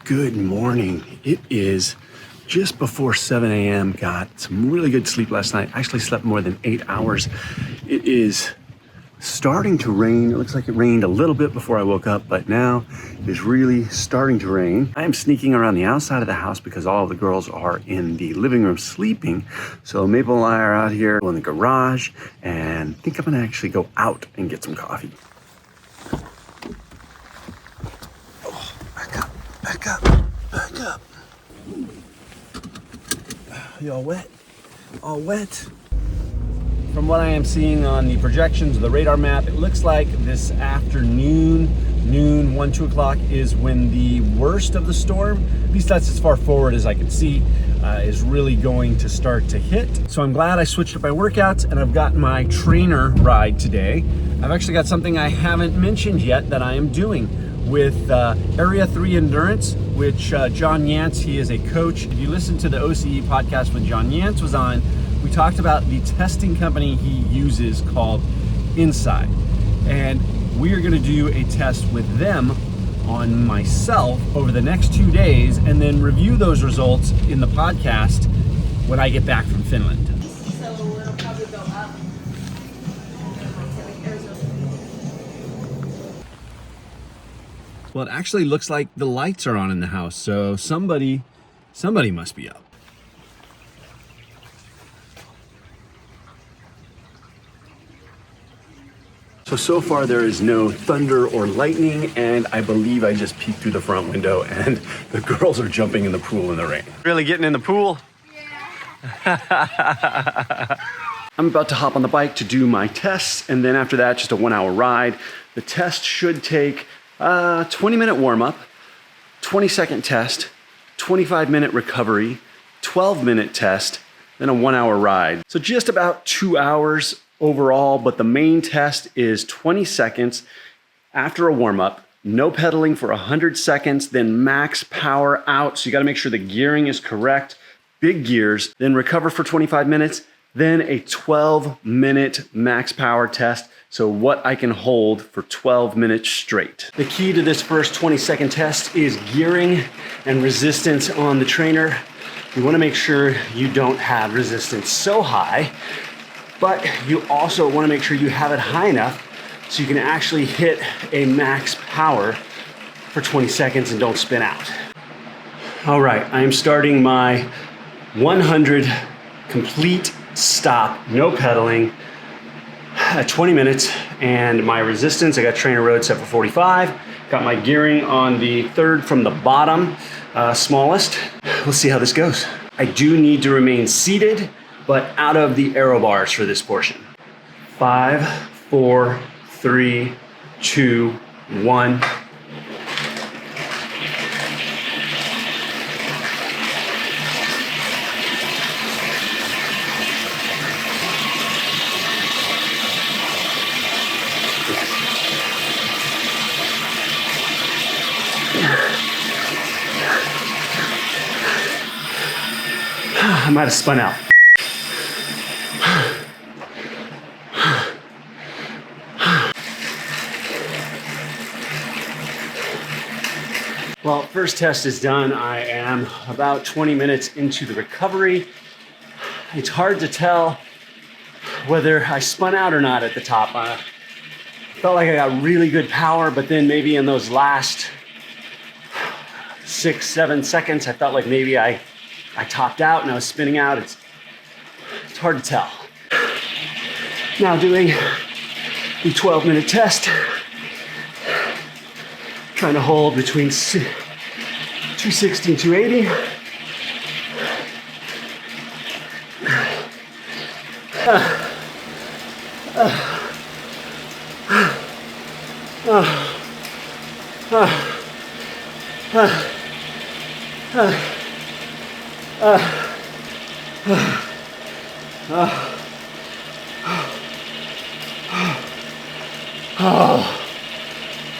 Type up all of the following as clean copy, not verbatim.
Good morning. It is just before 7 a.m. Got some really good sleep last night. Actually slept more than 8 hours. It is starting to rain. It looks like it rained a little bit before I woke up, but now it is really starting to rain. I am sneaking around the outside of the house because all of the girls are in the living room sleeping. So Maple and I are out here in the garage, and I think I'm gonna actually go out and get some coffee. Back up. You all wet? All wet? From what I am seeing on the projections of the radar map, it looks like this afternoon, noon, 1, 2 o'clock is when the worst of the storm, at least that's as far forward as I can see, is really going to start to hit. So I'm glad I switched up my workouts and I've got my trainer ride today. I've actually got something I haven't mentioned yet that I am doing with Area 3 Endurance, which John Yance, he is a coach. If you listen to the OCE podcast when John Yance was on, we talked about the testing company he uses called INSCYD. And we are gonna do a test with them on myself over the next 2 days and then review those results in the podcast when I get back from Finland. So it'll probably go up. Well, it actually looks like the lights are on in the house, so somebody must be up. So far there is no thunder or lightning, and I believe I just peeked through the front window and the girls are jumping in the pool in the rain. Really getting in the pool? Yeah. I'm about to hop on the bike to do my tests, and then after that, just a 1 hour ride. The test should take 20-minute warm-up, 20-second test, 25-minute recovery, 12-minute test, then a 1 hour ride. So just about 2 hours overall, but the main test is 20 seconds after a warm-up, no pedaling for 100 seconds, then max power out. So you gotta make sure the gearing is correct, big gears, then recover for 25 minutes, then a 12-minute max power test. So what I can hold for 12 minutes straight. The key to this first 20-second test is gearing and resistance on the trainer. You wanna make sure you don't have resistance so high, but you also wanna make sure you have it high enough so you can actually hit a max power for 20 seconds and don't spin out. All right, I am starting my 100 complete stop, no pedaling, at 20 minutes, and my resistance, I got trainer road set for 45, got my gearing on the third from the bottom, smallest. Let's see how this goes. I do need to remain seated, but out of the aero bars for this portion. 5, 4, 3, 2, 1. I might have spun out. Well, first test is done. I am about 20 minutes into the recovery. It's hard to tell whether I spun out or not at the top. I felt like I got really good power, but then maybe in those last 6, 7 seconds, I felt like maybe I topped out and I was spinning out. It's hard to tell. Now doing the 12-minute test. Trying to hold between 260 and 280.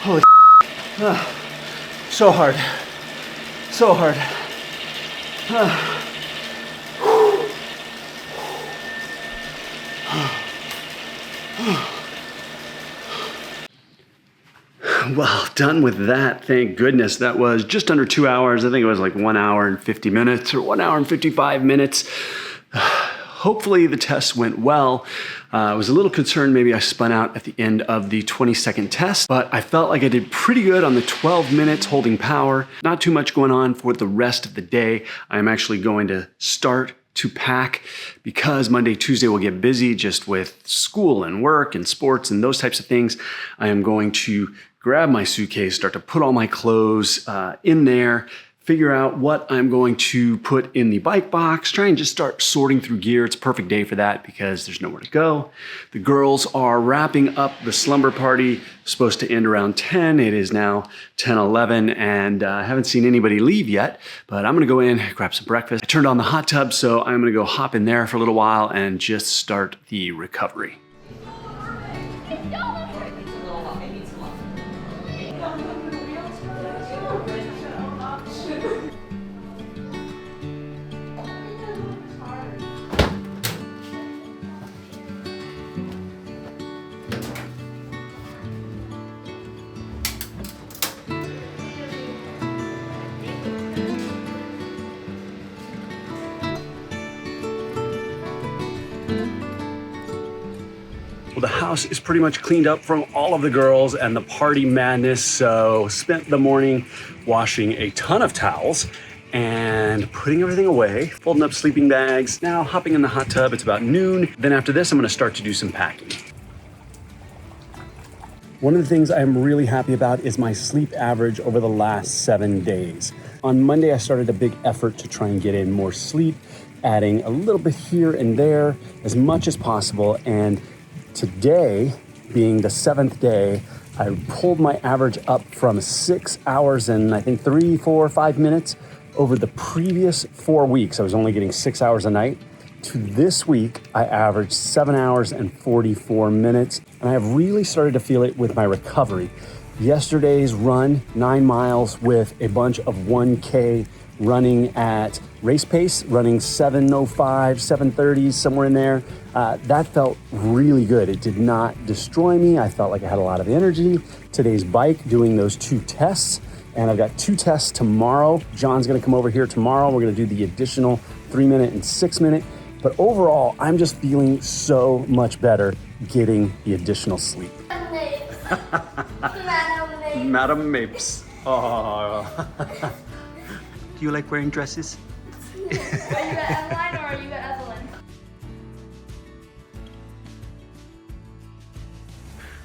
Holy so hard. So hard. Well, done with that. Thank goodness. That was just under 2 hours. I think it was like 1 hour and 50 minutes or 1 hour and 55 minutes. Hopefully the test went well. I was a little concerned maybe I spun out at the end of the 20-second test, but I felt like I did pretty good on the 12 minutes holding power. Not too much going on for the rest of the day. I'm actually going to start to pack because Monday, Tuesday will get busy just with school and work and sports and those types of things. I am going to grab my suitcase, start to put all my clothes in there, figure out what I'm going to put in the bike box, try and just start sorting through gear. It's a perfect day for that because there's nowhere to go. The girls are wrapping up the slumber party, supposed to end around 10. It is now 10:11, and I haven't seen anybody leave yet, but I'm gonna go in, grab some breakfast. I turned on the hot tub, so I'm gonna go hop in there for a little while and just start the recovery. Well, the house is pretty much cleaned up from all of the girls and the party madness. So spent the morning washing a ton of towels and putting everything away, folding up sleeping bags. Now hopping in the hot tub, it's about noon. Then after this, I'm gonna start to do some packing. One of the things I'm really happy about is my sleep average over the last 7 days. On Monday, I started a big effort to try and get in more sleep, adding a little bit here and there, as much as possible. And today, being the 7th day, I pulled my average up from 6 hours and I think 3, 4, 5 minutes over the previous 4 weeks. I was only getting 6 hours a night. To this week, I averaged 7 hours and 44 minutes. And I have really started to feel it with my recovery. Yesterday's run, 9 miles with a bunch of 1K running at race pace, running 7:05, 7:30, somewhere in there. That felt really good. It did not destroy me. I felt like I had a lot of energy. Today's bike, doing those 2 tests, and I've got 2 tests tomorrow. John's gonna come over here tomorrow. We're gonna do the additional 3-minute and 6-minute. But overall, I'm just feeling so much better getting the additional sleep. Madam Mapes. Oh. Do you like wearing dresses? Are you at Eveline or are you at Evelyn?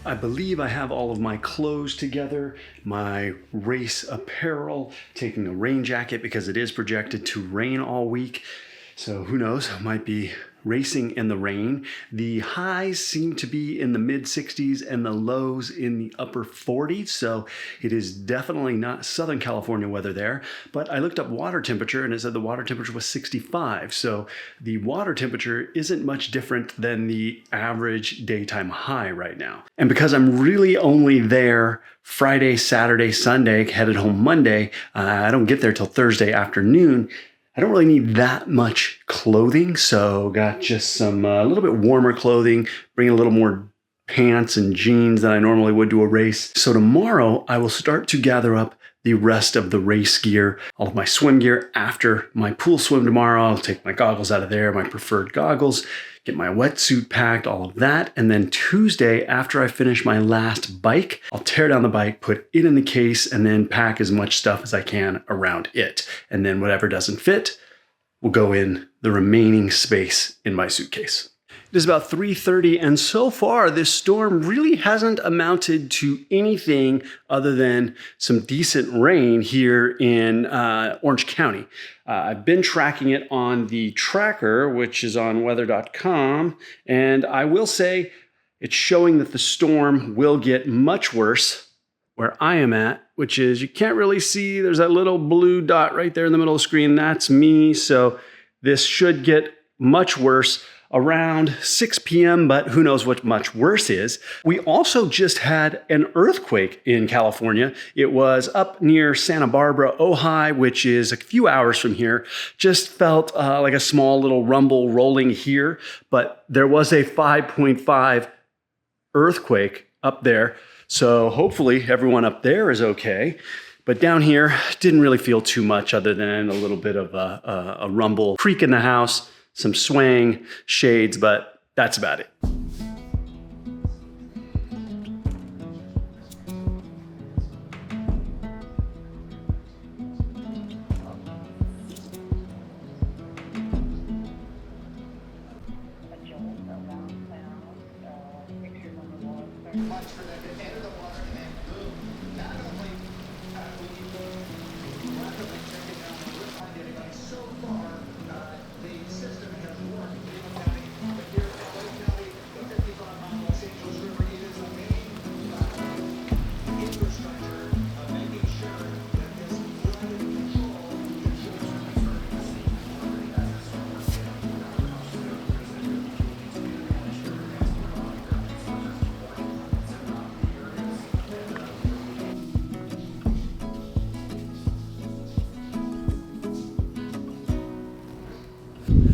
I believe I have all of my clothes together, my race apparel, taking a rain jacket because it is projected to rain all week. So who knows, I might be racing in the rain. The highs seem to be in the mid 60s and the lows in the upper 40s. So it is definitely not Southern California weather there. But I looked up water temperature and it said the water temperature was 65. So the water temperature isn't much different than the average daytime high right now. And because I'm really only there Friday, Saturday, Sunday, headed home Monday, I don't get there till Thursday afternoon. I don't really need that much clothing, so got just some a little bit warmer clothing, bring a little more pants and jeans than I normally would to a race. So tomorrow I will start to gather up the rest of the race gear, all of my swim gear after my pool swim tomorrow. I'll take my goggles out of there, my preferred goggles, get my wetsuit packed, all of that. And then Tuesday, after I finish my last bike, I'll tear down the bike, put it in the case, and then pack as much stuff as I can around it. And then whatever doesn't fit will go in the remaining space in my suitcase. It is about 3:30, and so far this storm really hasn't amounted to anything other than some decent rain here in Orange County. I've been tracking it on the tracker, which is on weather.com, and I will say it's showing that the storm will get much worse where I am at, which is, you can't really see, there's that little blue dot right there in the middle of the screen. That's me, so this should get much worse around 6 p.m., but who knows what much worse is. We also just had an earthquake in California. It was up near Santa Barbara, Ojai, which is a few hours from here. Just felt like a small little rumble rolling here, but there was a 5.5 earthquake up there. So hopefully everyone up there is okay. But down here, didn't really feel too much other than a little bit of a rumble, creak in the house, some swaying, shades, but that's about it.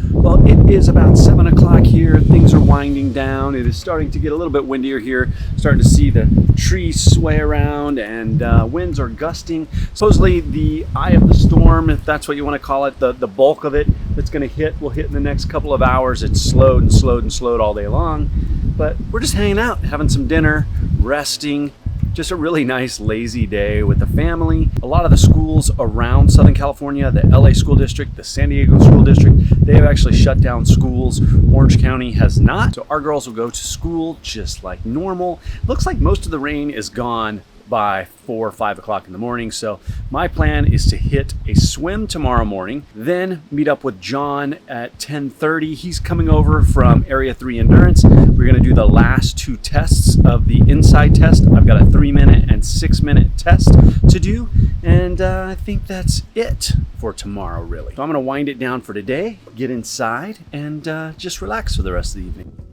Well, it is about 7 o'clock here. Things are winding down. It is starting to get a little bit windier here. Starting to see the trees sway around and winds are gusting. Supposedly the eye of the storm, if that's what you want to call it, the bulk of it that's going to hit will hit in the next couple of hours. It's slowed and slowed and slowed all day long. But we're just hanging out, having some dinner, resting. Just a really nice lazy day with the family. A lot of the schools around Southern California, the LA school district, the San Diego school district, they have actually shut down schools. Orange County has not. So our girls will go to school just like normal. Looks like most of the rain is gone by 4 or 5 o'clock in the morning. So my plan is to hit a swim tomorrow morning, then meet up with John at 10:30. He's coming over from Area 3 Endurance. We're gonna do the last 2 tests of the INSCYD test. I've got a 3-minute and 6-minute test to do. And I think that's it for tomorrow, really. So I'm gonna wind it down for today, get inside, and just relax for the rest of the evening.